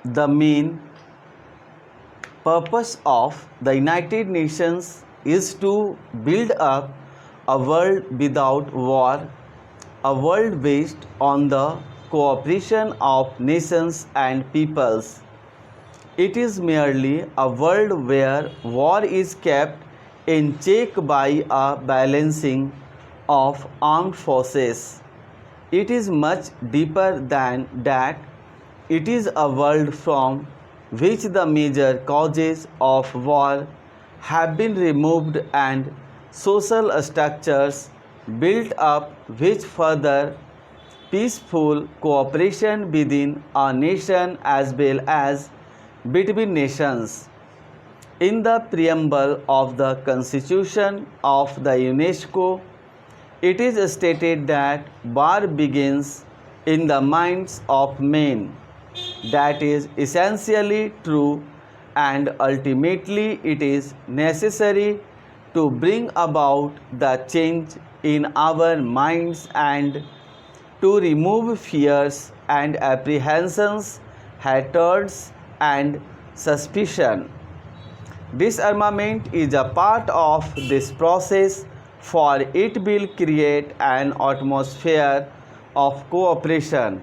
The main purpose of the United Nations is to build up a world without war, a world based on the cooperation of nations and peoples. It is merely a world where war is kept in check by a balancing of armed forces. It is much deeper than that. It is a world from which the major causes of war have been removed and social structures built up which further peaceful cooperation within a nation as well as between nations. In the preamble of the Constitution of the UNESCO, it is stated that war begins in the minds of men. That is essentially true, and ultimately it is necessary to bring about the change in our minds and to remove fears and apprehensions, hatreds, and suspicion. Disarmament is a part of this process, for it will create an atmosphere of cooperation.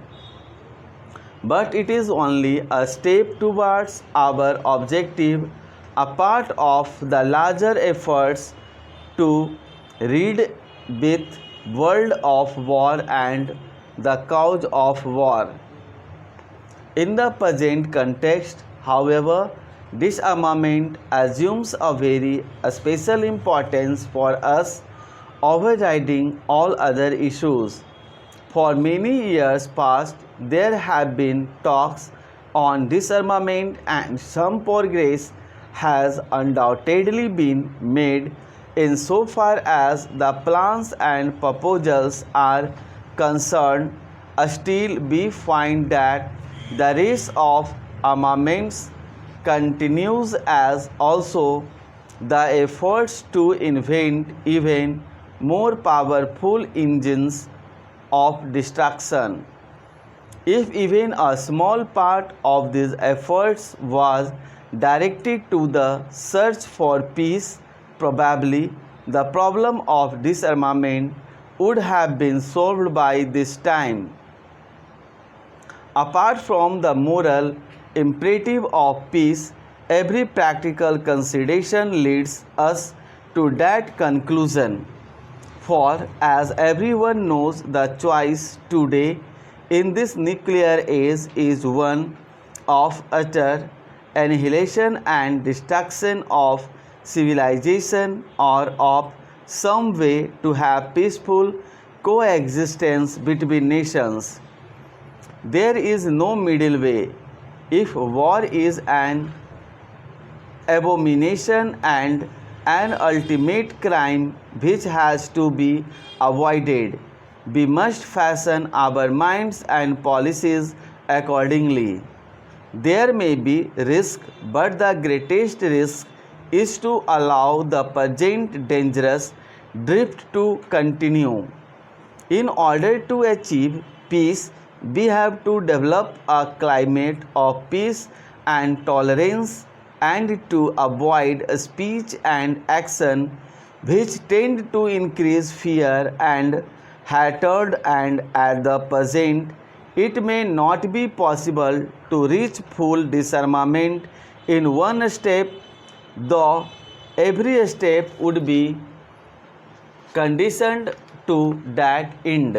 But it is only a step towards our objective, a part of the larger efforts to rid with world of war and the cause of war. In the present context, however, disarmament assumes a very special importance for us, overriding all other issues. For many years past, there have been talks on disarmament, and some progress has undoubtedly been made insofar as the plans and proposals are concerned. Still, we find that the race of armaments continues, as also the efforts to invent even more powerful engines of destruction. If even a small part of these efforts was directed to the search for peace, probably the problem of disarmament would have been solved by this time. Apart from the moral imperative of peace, every practical consideration leads us to that conclusion. For, as everyone knows, the choice today in this nuclear age is one of utter annihilation and destruction of civilization, or of some way to have peaceful coexistence between nations. There is no middle way. If war is an abomination and an ultimate crime which has to be avoided, we must fashion our minds and policies accordingly. There may be risk, but the greatest risk is to allow the present dangerous drift to continue. In order to achieve peace, we have to develop a climate of peace and tolerance, and to avoid speech and action which tend to increase fear and hatred. And at the present, it may not be possible to reach full disarmament in one step, though every step would be conditioned to that end.